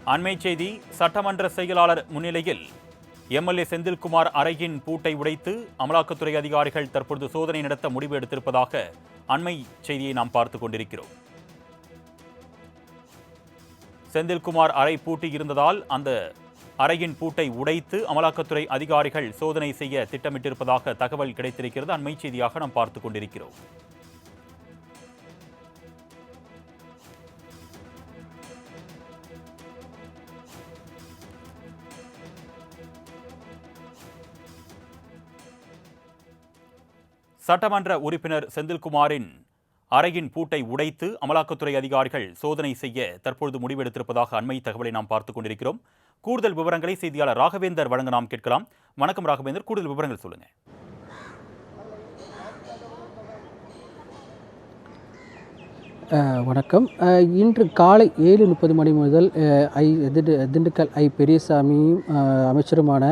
அண்மை செய்தி. சட்டமன்ற செயலாளர் முன்னிலையில் எம்எல்ஏ செந்தில்குமார் அறையின் பூட்டை உடைத்து அமலாக்கத்துறை அதிகாரிகள் தற்பொழுது சோதனை நடத்த முடிவு எடுத்திருப்பதாக அண்மை செய்தியை நாம் பார்த்துக் கொண்டிருக்கிறோம். செந்தில்குமார் அறை பூட்டி இருந்ததால் அந்த அறையின் பூட்டை உடைத்து அமலாக்கத்துறை அதிகாரிகள் சோதனை செய்ய திட்டமிட்டிருப்பதாக தகவல் கிடைத்திருக்கிறது. அண்மை செய்தியாக நாம் பார்த்துக் கொண்டிருக்கிறோம். சட்டமன்ற உறுப்பினர் செந்தில்குமாரின் அறையின் பூட்டை உடைத்து அமலாக்கத்துறை அதிகாரிகள் சோதனை செய்ய தற்பொழுது முடிவெடுத்திருப்பதாக அண்மை தகவலை நாம் பார்த்துக் கொண்டிருக்கிறோம். கூடுதல் விவரங்களை செய்தியாளர் ராகவேந்தர் வழங்க நாம் கேட்கலாம். வணக்கம் ராகவேந்தர், கூடுதல் விவரங்கள் சொல்லுங்க. வணக்கம். இன்று காலை 7:30 மணி முதல் திண்டுக்கல் பெரியசாமியும் அமைச்சருமான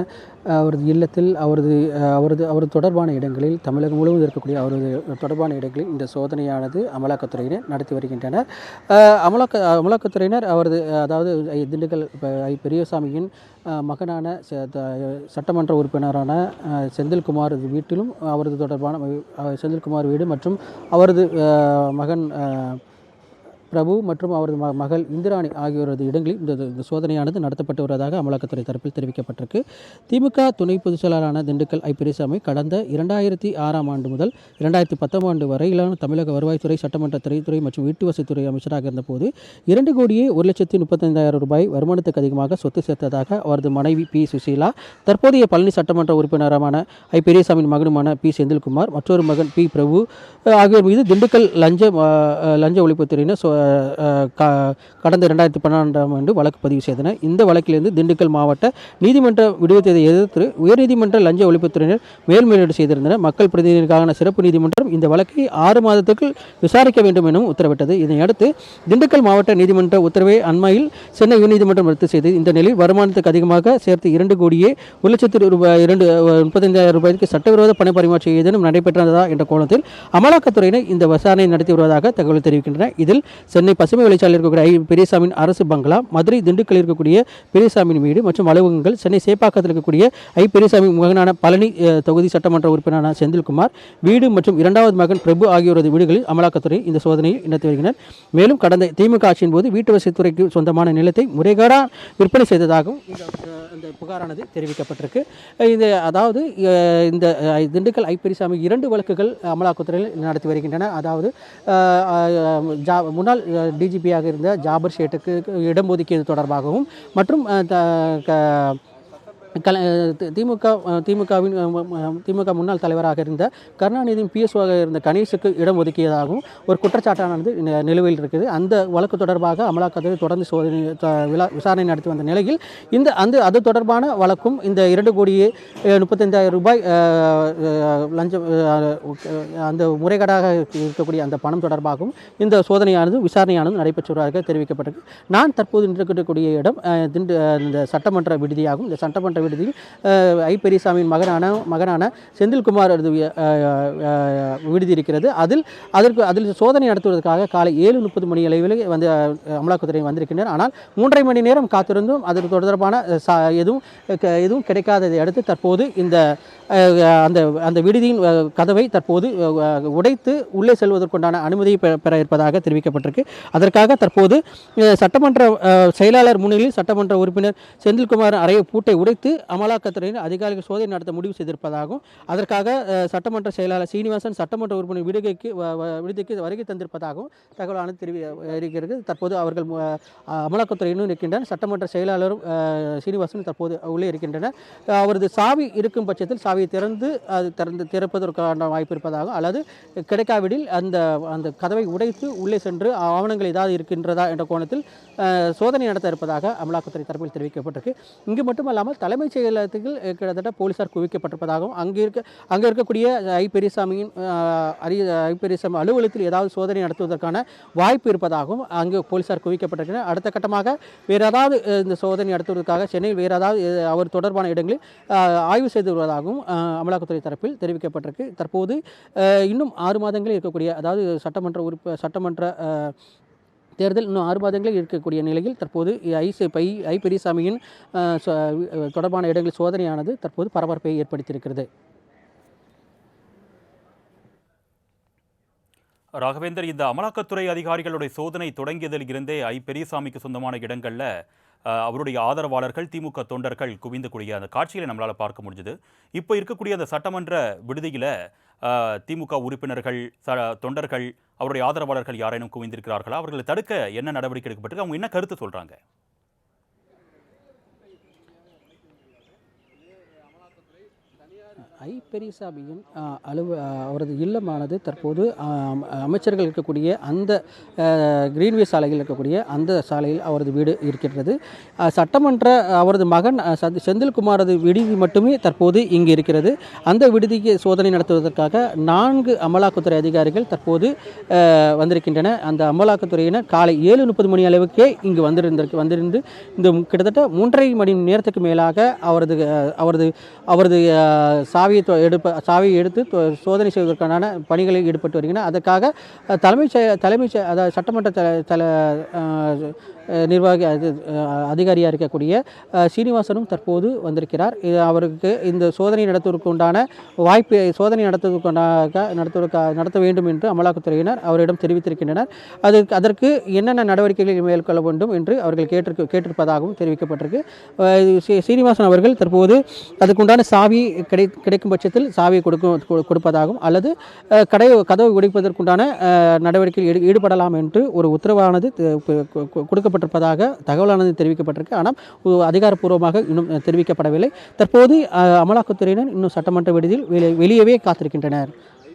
அவரது இல்லத்தில் அவரது தொடர்பான இடங்களில் தமிழகம் முழுவதும் இருக்கக்கூடிய அவரது தொடர்பான இடங்களில் இந்த சோதனையானது அமலாக்கத்துறையினர் நடத்தி வருகின்றனர். அமலாக்கத்துறையினர் அதாவது திண்டுக்கல் பெரியசாமியின் மகனான சட்டமன்ற உறுப்பினரான செந்தில்குமார் வீட்டிலும் அவரது தொடர்பான செந்தில்குமார் வீடு மற்றும் அவரது மகன் பிரபு மற்றும் அவரது மகள் இந்திராணி ஆகியோரது இடங்களில் இந்த சோதனையானது நடத்தப்பட்டு வருவதாக அமலாக்கத்துறை தரப்பில் தெரிவிக்கப்பட்டிருக்கு. திமுக துணை பொதுச் செயலாளரான திண்டுக்கல் பெரியசாமி கடந்த 2006 ஆண்டு முதல் 2019 வரையிலான தமிழக வருவாய்த்துறை, சட்டமன்ற திரைத்துறை மற்றும் வீட்டு வசதித்துறை அமைச்சராக இருந்தபோது 2,31,35,000 ரூபாய் வருமானத்துக்கு அதிகமாக சொத்து சேர்த்ததாக அவரது மனைவி பி. சுசீலா, தற்போதைய பழனி சட்டமன்ற உறுப்பினரான பெரியசாமியின் மகனுமான பி. செந்தில்குமார், மற்றொரு மகன் பி. பிரபு ஆகியோர் மீது திண்டுக்கல் லஞ்ச ஒழிப்புத்துறையினர் கடந்த 2012 ஆண்டு வழக்கு பதிவு செய்தனர். இந்த வழக்கிலிருந்து திண்டுக்கல் மாவட்ட நீதிமன்ற விடுவித்ததை எதிர்த்து உயர்நீதிமன்ற லஞ்ச ஒழிப்புத்துறையினர் மேல்முறையீடு செய்திருந்தனர். மக்கள் பிரதிநிதிகளுக்கான சிறப்பு நீதிமன்றம் இந்த வழக்கை 6 மாதத்துக்குள் விசாரிக்க வேண்டும் எனவும் உத்தரவிட்டது. இதனையடுத்து திண்டுக்கல் மாவட்ட நீதிமன்ற உத்தரவை அண்மையில் சென்னை உயர்நீதிமன்றம் ரத்து செய்தது. இந்த நிலையில் வருமானத்துக்கு அதிகமாக சேர்த்து 2,35,000 ரூபாய்க்கு சட்டவிரோத பண பரிமாற்றம் ஏதேனும் நடைபெற்றதா என்ற கோணத்தில் அமலாக்கத்துறையினர் இந்த விசாரணை நடத்தி வருவதாக தகவல் தெரிவிக்கின்றனர். இதில் சென்னை பசுமை வழிச்சாலையில் இருக்கக்கூடிய பெரியசாமியின் அரசு பங்களா, மதுரை திண்டுக்கல் இருக்கக்கூடிய பெரியசாமியின் வீடு மற்றும் அலுவலகங்கள், சென்னை சேப்பாக்கத்தில் இருக்கக்கூடிய பெரியசாமி மகனான பழனி தொகுதி சட்டமன்ற உறுப்பினரான செந்தில்குமார் வீடு மற்றும் இரண்டாவது மகன் பிரபு ஆகியோரது வீடுகளில் அமலாக்கத்துறை இந்த சோதனையை நடத்தி வருகின்றனர். மேலும் கடந்த திமுக ஆட்சியின் போது வீட்டு வசதித்துறைக்கு சொந்தமான நிலத்தை முறைகேடாக விற்பனை செய்ததாகவும் இந்த புகாரானது தெரிவிக்கப்பட்டிருக்கு. அதாவது இந்த திண்டுக்கல் பெரியசாமி 2 வழக்குகள் அமலாக்கத்துறையில் நடத்தி வருகின்றன. அதாவது முன்னாள் டிஜிபியாக இருந்த ஜாபர் ஷேட்டுக்கு இடம் ஒதுக்கியது தொடர்பாகவும் மற்றும் திமுக முன்னாள் தலைவராக இருந்த கருணாநிதியின் பிஎஸ்ஓவாக இருந்த கணேஷுக்கு இடம் ஒதுக்கியதாகவும் ஒரு குற்றச்சாட்டானது நிலுவையில் இருக்குது. அந்த வழக்கு தொடர்பாக அமலாக்கத்துறை தொடர்ந்து விசாரணை நடத்தி வந்த நிலையில் அது தொடர்பான வழக்கும் இந்த 2,35,000 ரூபாய் லஞ்சம் அந்த முறைகேடாக இருக்கக்கூடிய அந்த பணம் தொடர்பாகவும் இந்த சோதனையானது விசாரணையானது நடைபெற்று வருவதாக தெரிவிக்கப்பட்டது. நான் தற்போது இருக்கக்கூடிய இடம் இந்த சட்டமன்ற விடுதியாகும். இந்த சட்டமன்ற விடுதியில் பெரியசாமியின் மகனான செந்தில்குமார் விடுதி இருக்கிறது. அதில் சோதனை நடத்துவதற்காக காலை 7:30 மணி அளவில் அமலாக்கத்துறை வந்திருக்கின்றனர். ஆனால் 3.5 மணி நேரம் காத்திருந்தும் அதற்கு தொடர்பான எதுவும் கிடைக்காததை அடுத்து தற்போது அந்த விடுதியின் கதவை தற்போது உடைத்து உள்ளே செல்வதற்குண்டான அனுமதியை பெற இருப்பதாக தெரிவிக்கப்பட்டிருக்கு. அதற்காக தற்போது சட்டமன்ற செயலாளர் முன்னிலையில் சட்டமன்ற உறுப்பினர் செந்தில்குமார் அறையை பூட்டை உடைத்து அமலாக்கத்துறையின் அதிகாரிகள் சோதனை நடத்த முடிவு செய்திருப்பதாகவும் அதற்காக சட்டமன்ற செயலாளர் சீனிவாசன் சட்டமன்ற உறுப்பினர் விடுதிக்கு வருகை தந்திருப்பதாகவும் தகவலானது தெரிவிக்கிறது. தற்போது அவர்கள் அமலாக்கத்துறையினும் இருக்கின்றனர். சட்டமன்ற செயலாளரும் சீனிவாசன் தற்போது உள்ளே இருக்கின்றனர். அவரது சாவி இருக்கும் பட்சத்தில் சாவியை திறப்பதற்கான வாய்ப்பு இருப்பதாகவும் அல்லது கிடைக்காவிடில் அந்த கதவை உடைத்து உள்ளே சென்று ஆவணங்கள் ஏதாவது இருக்கின்றதா என்ற கோணத்தில் சோதனை நடத்த இருப்பதாக அமலாக்கத்துறை தரப்பில் தெரிவிக்கப்பட்டிருக்கு. இங்கு மட்டுமல்லாமல் தலைமைச் செயலகத்தில் கிட்டத்தட்ட போலீசார் குவிக்கப்பட்டிருப்பதாகவும் அங்கே இருக்கக்கூடிய பெரியசாமியின் பெரியசாமி அலுவலகத்தில் ஏதாவது சோதனை நடத்துவதற்கான வாய்ப்பு இருப்பதாகவும் அங்கு போலீசார் குவிக்கப்பட்டிருக்கிறார். அடுத்த கட்டமாக வேறு ஏதாவது இந்த சோதனை நடத்துவதற்காக சென்னையில் வேறு ஏதாவது அவர் தொடர்பான இடங்களில் ஆய்வு செய்து வருவதாகவும் அமலாக்கத்துறை தரப்பில் தெரிவிக்கப்பட்டிருக்கு. தற்போது இன்னும் 6 மாதங்களில் இருக்கக்கூடிய அதாவது சட்டமன்ற தேர்தல் இன்னும் 6 மாதங்களில் இருக்கக்கூடிய நிலையில் தற்போது ஐ பெரியசாமியின் தொடர்பான இடங்களில் சோதனையானது தற்போது பரபரப்பை ஏற்படுத்தியிருக்கிறது. ராகவேந்தர், இந்த அமலாக்கத்துறை அதிகாரிகளுடைய சோதனை தொடங்கியதில் இருந்தே பெரியசாமிக்கு சொந்தமான இடங்கள்ல அவருடைய ஆதரவாளர்கள், திமுக தொண்டர்கள் குவிந்து கூடிய அந்த காட்சிகளை நம்மளால பார்க்க முடிஞ்சது. இப்போ இருக்கக்கூடிய அந்த சட்டமன்ற விடுதியில திமுக உறுப்பினர்கள், தொண்டர்கள், அவருடைய ஆதரவாளர்கள் யாரேனும் குவிந்திருக்கிறார்களா? அவர்களை தடுக்க என்ன நடவடிக்கை எடுக்கப்பட்டிருக்கு? அவங்க என்ன கருத்து சொல்றாங்க? பெரியசாமியின் அவரது இல்லமானது தற்போது அமைச்சர்கள் இருக்கக்கூடிய அந்த கிரீன்வே சாலையில் இருக்கக்கூடிய அந்த சாலையில் அவரது வீடு இருக்கின்றது. சட்டமன்ற அவரது மகன் செந்தில்குமாரது விடுதி மட்டுமே தற்போது இங்கு இருக்கிறது. அந்த விடுதிக்கு சோதனை நடத்துவதற்காக 4 அமலாக்கத்துறை அதிகாரிகள் தற்போது வந்திருக்கின்றன. அந்த அமலாக்கத்துறையினர் காலை 7:30 மணி அளவுக்கே இங்கு வந்திருந்து இந்த கிட்டத்தட்ட 3.5 மணி நேரத்துக்கு மேலாக அவரது சாவியை எடுத்து சோதனை செய்வதற்கான பணிகளில் ஈடுபட்டு வருகின்றனர். அதற்காக அதாவது சட்டமன்ற நிர்வாகி அதிகாரியாக இருக்கக்கூடிய சீனிவாசனும் தற்போது வந்திருக்கிறார். அவருக்கு இந்த சோதனை நடத்த வேண்டும் என்று அமலாக்கத்துறையினர் அவரிடம் தெரிவித்திருக்கின்றனர். அதற்கு என்னென்ன நடவடிக்கைகளை மேற்கொள்ள வேண்டும் என்று அவர்கள் கேட்டிருப்பதாகவும் தெரிவிக்கப்பட்டிருக்கு. சீனிவாசன் அவர்கள் தற்போது அதுக்குண்டான சாவி கிடைக்கும் பட்சத்தில் சாவியை கொடுப்பதாகவும் அல்லது கதவை உடைப்பதற்குண்டான நடவடிக்கையில் ஈடுபடலாம் என்று ஒரு உத்தரவானது கொடுக்கப்பட்டிருப்பதாக தகவலானது தெரிவிக்கப்பட்டிருக்கு. ஆனால் அதிகாரப்பூர்வமாக இன்னும் தெரிவிக்கப்படவில்லை. தற்போது அமலாக்கத்துறையினர் இன்னும் சட்டமன்ற விடுதியில் வெளியவே காத்திருக்கின்றனர்.